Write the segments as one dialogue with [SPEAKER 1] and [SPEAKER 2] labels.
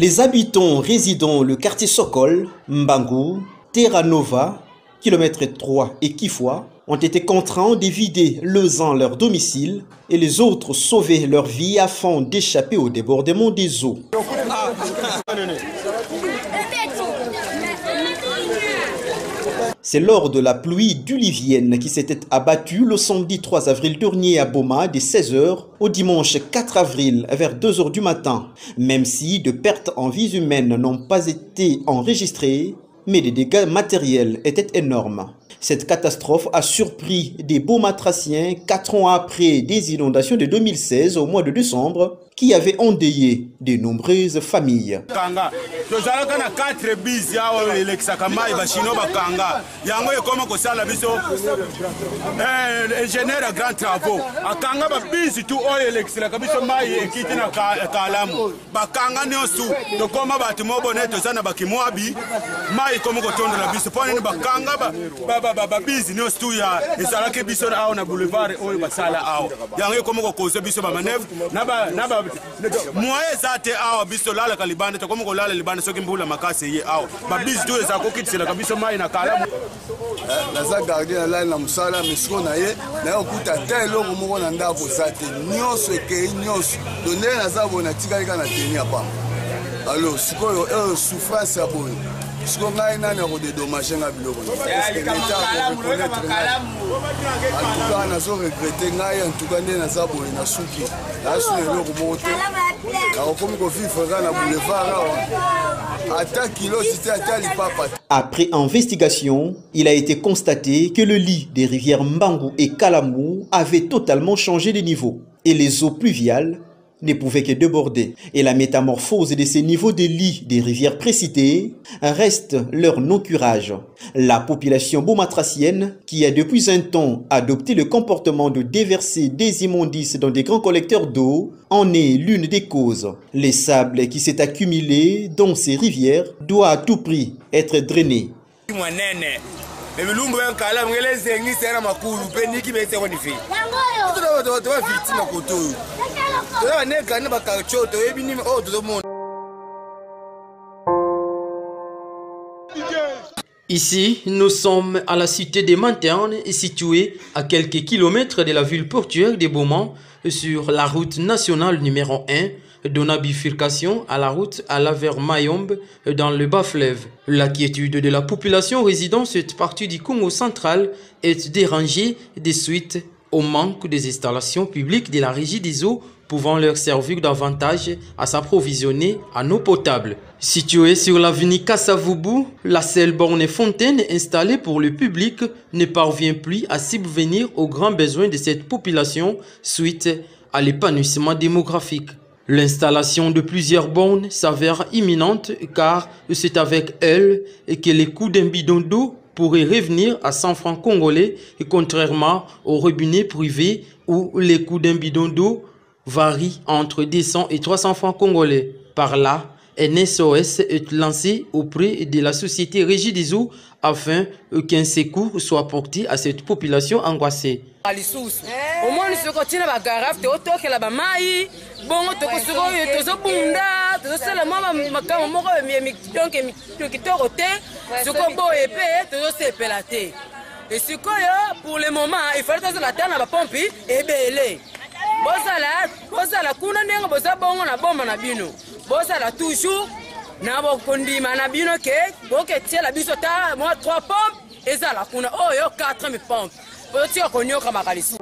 [SPEAKER 1] Les habitants résidant le quartier Sokol, Mbangu, Terra Nova, kilomètre 3 et Kifwa ont été contraints de vider les uns leur domicile et les autres sauver leur vie afin d'échapper au débordement des eaux. C'est lors de la pluie diluvienne qui s'était abattue le samedi 3 avril dernier à Boma de 16h au dimanche 4 avril vers 2h du matin. Même si de pertes en vies humaines n'ont pas été enregistrées, mais les dégâts matériels étaient énormes. Cette catastrophe a surpris des Bomatraciens 4 ans après des inondations de 2016 au mois de décembre qui avaient endeuillé de nombreuses familles. Après investigation, il a été constaté que le lit des rivières Mbangu et Kalamu avait totalement changé de niveau et les eaux pluviales ne pouvaient que déborder. Et la métamorphose de ces niveaux de lits des rivières précitées reste leur non-curage. La population bomatracienne, qui a depuis un temps adopté le comportement de déverser des immondices dans des grands collecteurs d'eau, en est l'une des causes. Les sables qui s'est accumulé dans ces rivières doit à tout prix être drainé. Ici, nous sommes à la cité des Manternes, située à quelques kilomètres de la ville portuaire de Boma, sur la route nationale numéro 1, donnant bifurcation à la route à la vers Mayombe dans le bas-fleuve. L'inquiétude de la population résidant cette partie du Congo central est dérangée de suite au manque des installations publiques de la régie des eaux pouvant leur servir davantage à s'approvisionner en eau potable. Située sur l'avenue Kassavubu, la seule borne fontaine installée pour le public ne parvient plus à subvenir aux grands besoins de cette population suite à l'épanouissement démographique. L'installation de plusieurs bornes s'avère imminente car c'est avec elle que les coûts d'un bidon d'eau pourrait revenir à 100 francs congolais, et contrairement au robinet privé où les coûts d'un bidon d'eau varient entre 200 et 300 francs congolais. Par là, un SOS est lancé auprès de la société Régie des eaux afin qu'un secours soit porté à cette population angoissée.
[SPEAKER 2] Au moins, nous continuons à garaf, tu as la bamaï, bon, tu as tu bunda, tu as la maman, donc qui te roté, ce qu'on peut épée, tu as épelaté. Et ce qu'on a pour le moment, il faut que la terre n'a pas pompé et belé. Bosala, kuna nenga bosa bongo na bomba na bino. Bosala toujours na bokondima na bino ke boke tie la biso ta moi 3 pompes ezala kuna oyo 4000 pompes. Botia konyoka makalisi.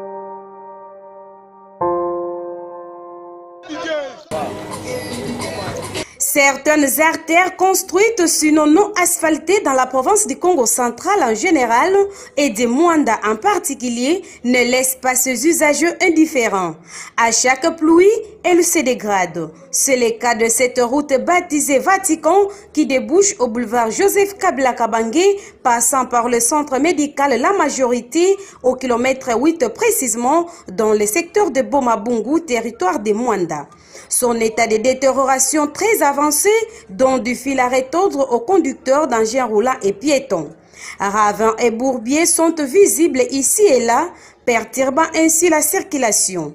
[SPEAKER 3] Certaines artères construites sinon non asphaltées dans la province du Congo central en général et de Mwanda en particulier ne laissent pas ses usagers indifférents. À chaque pluie, elle se dégrade. C'est le cas de cette route baptisée Vatican qui débouche au boulevard Joseph Kabila Kabange, passant par le centre médical La Majorité au kilomètre 8 précisément dans le secteur de Bomabungu, territoire de Mwanda. Son état de détérioration très avancé donne du fil à retordre aux conducteurs d'engins roulants et piétons. Ravins et bourbiers sont visibles ici et là, perturbant ainsi la circulation.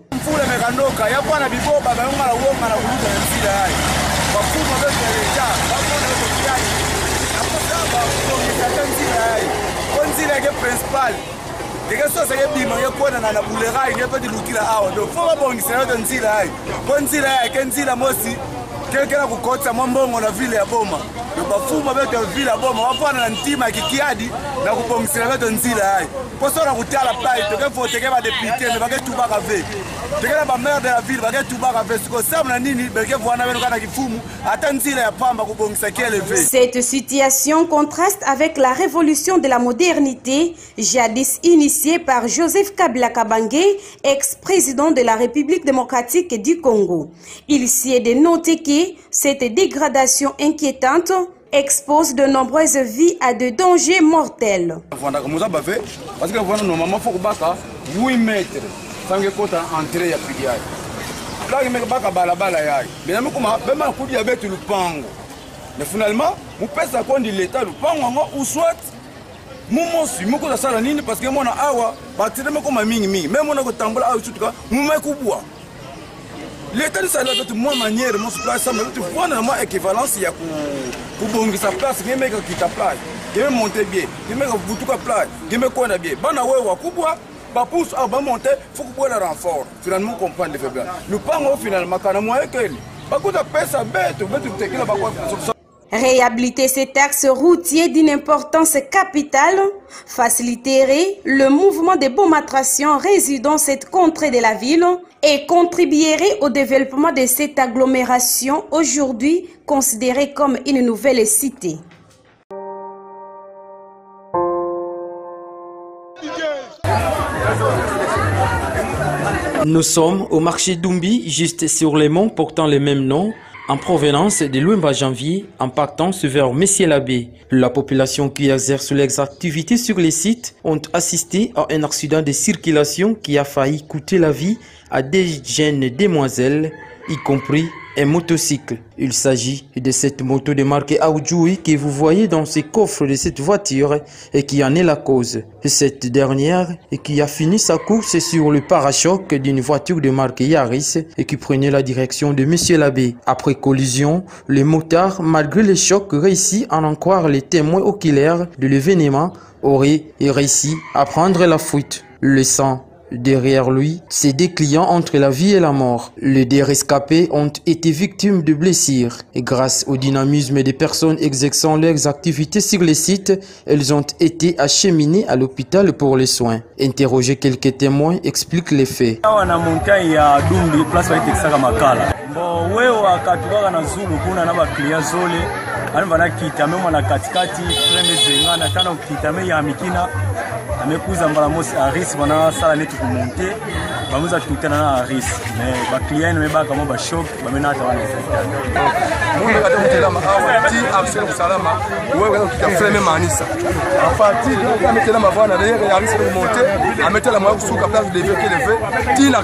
[SPEAKER 4] quelqu'un kukotsa mwambongo na vile ya boma yo bafuma beto vile ya boma wapana na ntima kikiadi na kubongisira beto nzila hai poso na kutala pai toke foteke ba député ne baketu baka ve tekela ba maire de la ville baketu baka ve siko sabna nini beke vwana beno kana kifumu ata nzila ya pamba kubongisa kiele ve.
[SPEAKER 3] Cette situation contraste avec la révolution de la modernité jadis initiée par Joseph Kabila Kabange, ex-président de la République démocratique du Congo. Il s'y est de noter que cette dégradation inquiétante expose de nombreuses vies à de dangers mortels.
[SPEAKER 4] Parce que voilà normalement faut baka 8 mètres sans que côté entrée ya pidiai. Là il me baka balabala yai. Mais comment même coup dia betu lupango. Mais finalement mu pesa kondi l'état lupango ngo ou soit mumo si muko da sala nini parce que mona awa batire me koma mingi mingi même mona ko tambola awa tutuka mume kubwa. L'état de ça là de moi manière mon place ça mais tu vois normalement équivalence ya ku bongisa place ngeme ka kita place. Ngeme monter bien, ngeme ka butuka place, ngeme kona bien. Bana wewe wakubwa ba pousse à ba monter faut que le renfort. Finalement comprendre les faiblesses. Nous parlons finalement kana moyen que ba kuta pesa betu tekila ba kwa.
[SPEAKER 3] Réhabiliter cet axe routier d'une importance capitale faciliterait le mouvement de bomatration résidant dans cette contrée de la ville et contribuerait au développement de cette agglomération aujourd'hui considérée comme une nouvelle cité.
[SPEAKER 1] Nous sommes au marché d'Umbi, juste sur les monts portant le même nom, en provenance de Louemba-Janvier, en partant vers Messier-l'Abbé. La population qui exerce les activités sur les sites ont assisté à un accident de circulation qui a failli coûter la vie à des jeunes demoiselles, y compris un motocycle. Il s'agit de cette moto de marque Aoudjoui que vous voyez dans ce coffre de cette voiture et qui en est la cause. Cette dernière qui a fini sa course sur le parachoc d'une voiture de marque Yaris et qui prenait la direction de Monsieur l'Abbé. Après collision, le motard, malgré les chocs, réussit à en croire les témoins oculaires de l'événement, aurait réussi à prendre la fuite, laissant derrière lui, ses deux clients entre la vie et la mort. Les deux rescapés ont été victimes de blessures. Et grâce au dynamisme des personnes exerçant leurs activités sur les sites, elles ont été acheminées à l'hôpital pour les soins. Interroger quelques témoins explique les faits.
[SPEAKER 5] amekuza mbala mosi Aris bana sala netu kumonte bamuza tukutana na Aris mais ba client mebaka mo ba shock bamena hata wana
[SPEAKER 6] Mungu atakutelama awa ti arsene salama wewe ukitafanya manisa. À partir de là metela mavana derrière ya risque de monter, a metela mwa kusuka place de lever ti na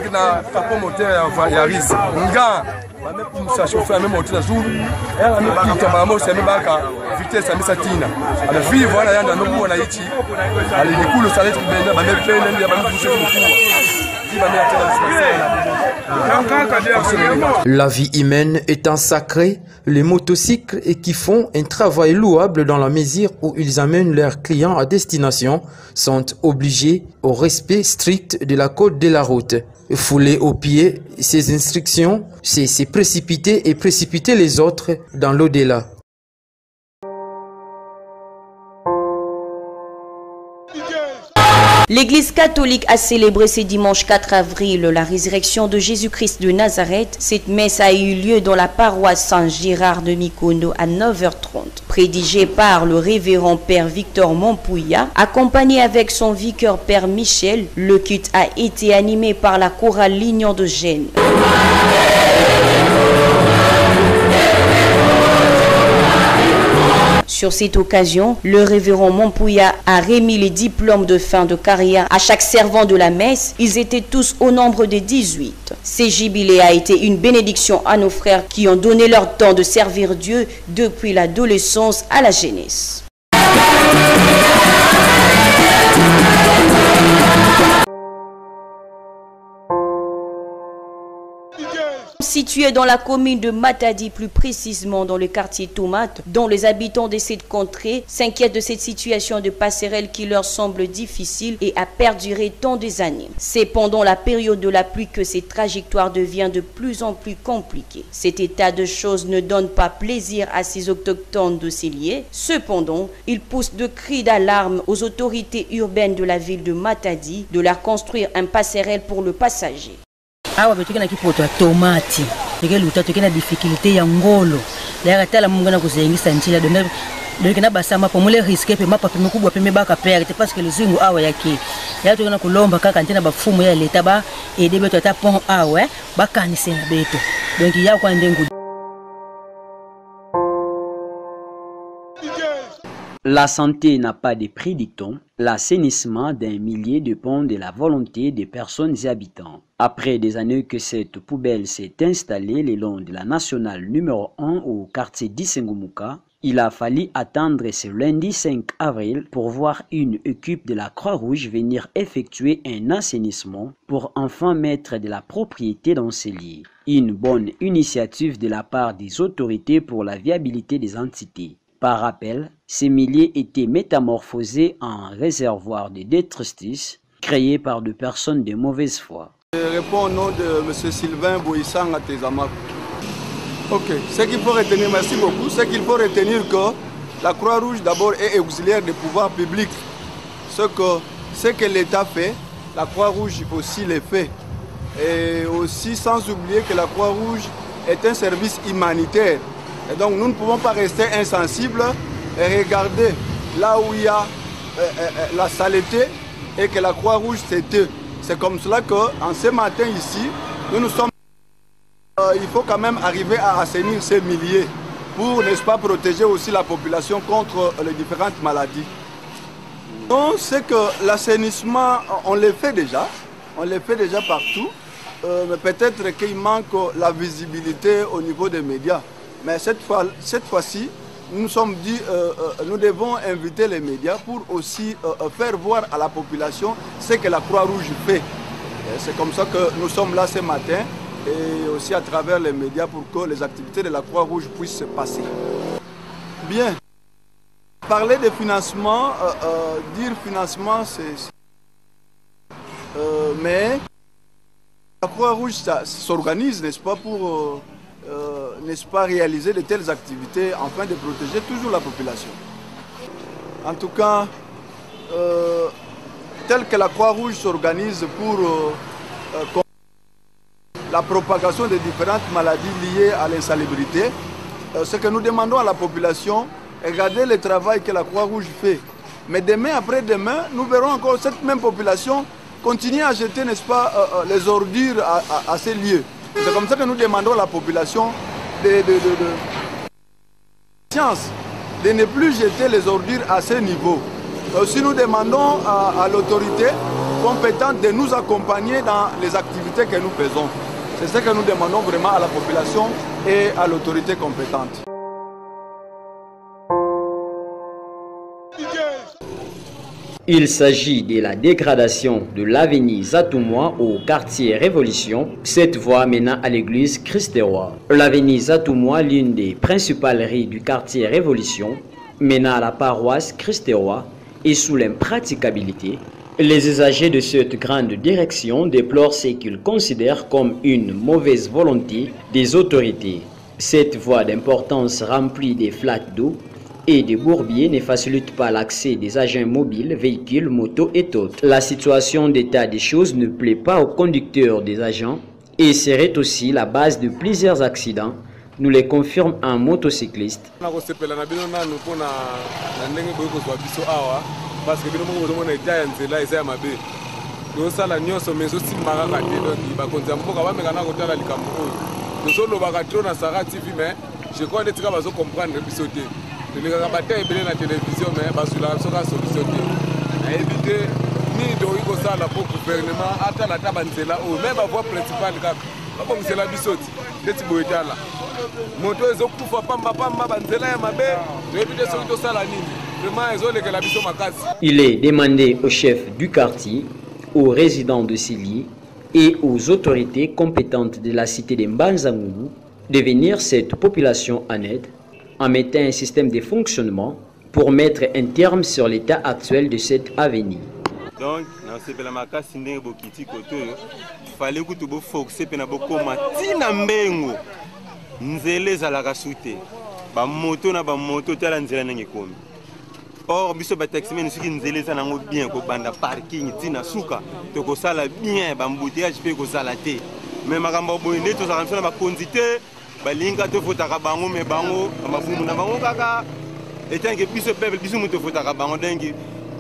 [SPEAKER 6] capot moteur ya risque. Nga même ça chauffer même monter la jour. Elle même qui tamamo c'est même baka vitesse amisa tina. Ala vivre voilà yanda no na ichi. Ala likulu ça lettre benda ba même plein ya ba boucher
[SPEAKER 1] La vie humaine étant sacrée, les motocycles qui font un travail louable dans la mesure où ils amènent leurs clients à destination sont obligés au respect strict de la code de la route. Fouler aux pieds ces instructions, c'est précipiter et précipiter les autres dans l'au-delà.
[SPEAKER 7] L'Église catholique a célébré ce dimanche 4 avril la résurrection de Jésus-Christ de Nazareth. Cette messe a eu lieu dans la paroisse Saint-Gérard de Mikondo à 9h30. Prédigée par le révérend Père Victor Mompouya, accompagné avec son vicaire Père Michel, le culte a été animé par la chorale Lignon de Gênes. Sur cette occasion, le révérend Mompouya a remis les diplômes de fin de carrière à chaque servant de la messe. Ils étaient tous au nombre de 18. Ce jubilé a été une bénédiction à nos frères qui ont donné leur temps de servir Dieu depuis l'adolescence à la jeunesse. Situé dans la commune de Matadi, plus précisément dans le quartier Tomate, dont les habitants de cette contrée s'inquiètent de cette situation de passerelle qui leur semble difficile et a perduré tant des années. C'est pendant la période de la pluie que cette trajectoire devient de plus en plus compliquée. Cet état de choses ne donne pas plaisir à ces autochtones de ces lieux. Cependant, ils poussent de cris d'alarme aux autorités urbaines de la ville de Matadi de leur construire un passerelle pour le passager.
[SPEAKER 8] Awa betokena kipoto ya tomati ndike luta tokena difficulté ya ngolo la katala mungu na kuzengisa njila donc na basama po mule risque pe mapa pe mukubwa pe mebaka perte parce que le zingu awa yake ya tokena kulomba kaka ntena bafumu ya leta ba ede beto ta pont awa bakanise na beto donc ya kwa ndengu.
[SPEAKER 9] La santé n'a pas de prix, dit-on. L'assainissement d'un millier dépend de la volonté des personnes et habitants. Après des années que cette poubelle s'est installée le long de la nationale numéro 1 au quartier d'Isengumuka, il a fallu attendre ce lundi 5 avril pour voir une équipe de la Croix-Rouge venir effectuer un assainissement pour enfin mettre de la propriété dans ces lieux. Une bonne initiative de la part des autorités pour la viabilité des entités. Par rappel, ces milliers étaient métamorphosés en réservoirs de détritus créés par des personnes de mauvaise foi.
[SPEAKER 4] Je réponds au nom de M. Sylvain Boissang à Tézamak. Ok, ce qu'il faut retenir, merci beaucoup, c'est qu'il faut retenir que la Croix-Rouge d'abord est auxiliaire des pouvoirs publics. Ce que l'État fait, la Croix-Rouge aussi le fait. Et aussi sans oublier que la Croix-Rouge est un service humanitaire. Et donc nous ne pouvons pas rester insensibles et regarder là où il y a la saleté et que la Croix-Rouge s'éteint. C'est comme cela qu'en ce matin ici, nous sommes... il faut quand même arriver à assainir ces milliers pour, n'est-ce pas, protéger aussi la population contre les différentes maladies. Donc c'est que l'assainissement, on le fait déjà partout, mais peut-être qu'il manque la visibilité au niveau des médias. Mais cette fois-ci, nous nous sommes dit nous devons inviter les médias pour aussi faire voir à la population ce que la Croix-Rouge fait. C'est comme ça que nous sommes là ce matin et aussi à travers les médias pour que les activités de la Croix-Rouge puissent se passer. Bien. Parler de financement, dire financement, c'est... mais la Croix-Rouge s'organise, n'est-ce pas, pour... n'est-ce pas, réaliser de telles activités afin de protéger toujours la population. En tout cas, tel que la Croix-Rouge s'organise pour la propagation de différentes maladies liées à l'insalubrité, ce que nous demandons à la population, regardez le travail que la Croix-Rouge fait. Mais demain, après-demain, nous verrons encore cette même population continuer à jeter, n'est-ce pas, les ordures à ces lieux. C'est comme ça que nous demandons à la population
[SPEAKER 6] Science de ne plus jeter les ordures à ce niveau. Aussi nous demandons à l'autorité compétente de nous accompagner dans les activités que nous faisons. C'est ce que nous demandons vraiment à la population et à l'autorité compétente.
[SPEAKER 9] Il s'agit de la dégradation de l'avenue Zatoumois au quartier Révolution, cette voie menant à l'église Christ-Roi. L'avenue Zatoumois, l'une des principales rues du quartier Révolution, menant à la paroisse Christ-Roi, est sous l'impraticabilité. Les usagers de cette grande direction déplorent ce qu'ils considèrent comme une mauvaise volonté des autorités. Cette voie d'importance remplie de flaques d'eau et des bourbiers ne facilite pas l'accès des agents mobiles, véhicules, motos et autres. La situation d'état des choses ne plaît pas aux conducteurs des agents et serait aussi la base de plusieurs accidents, nous les confirme un motocycliste.
[SPEAKER 10] Les rabatteurs et la télévision, mais basula sera solution. Éviter ni de ça la pour gouvernement à la tabanzela ou même la voie principale comme c'est la bisote de Tiboïtala. Moto est au coup pamba banzela mabe, éviter ce que ça la ligne. Vraiment ils ont les la biso makas.
[SPEAKER 9] Il est demandé au chef du quartier, aux résidents de Sili et aux autorités compétentes de la cité de Mbanzamou de venir cette population en aide en mettant un système de fonctionnement pour mettre un terme sur l'état actuel de cette avenue.
[SPEAKER 11] Donc, dans ce cas, il fallait que tu focuses sur la moto. Nzele za la kasute. Ba moto na ba moto tala nzela nenge komi. Or biso ba taximen soki nzele za nango bien ko banda parking tina suka to ko sala bien ba embouteillage pe ko sala te. Mais makambo boyende to za kamsana ba kondite balinga to fotaka bango me bango mafumu na bango kaka etange biso peuple biso muto fotaka bango dengi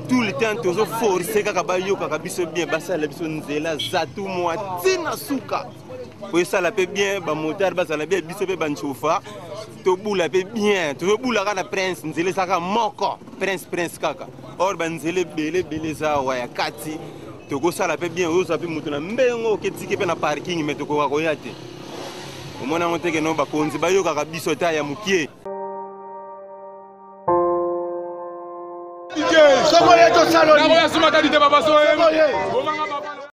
[SPEAKER 11] tout le temps tozo forcer kaka bayo kaka biso bien basala biso nzela za tout moi tina suka pour ça la pe bien ba moteur basala bien biso pe banchofa to bula pe bien to bula kana prince nzela saka moko prince kaka or banzele bele za wa ya kati to ko sala pe bien oza pe muto na mbengo ketike pe na parking mais to ko koyate omona moteke no bakonzi bayoka kabiso ta ya mukie. Somo yeto saloni. Na boya suma tadi te baba soe.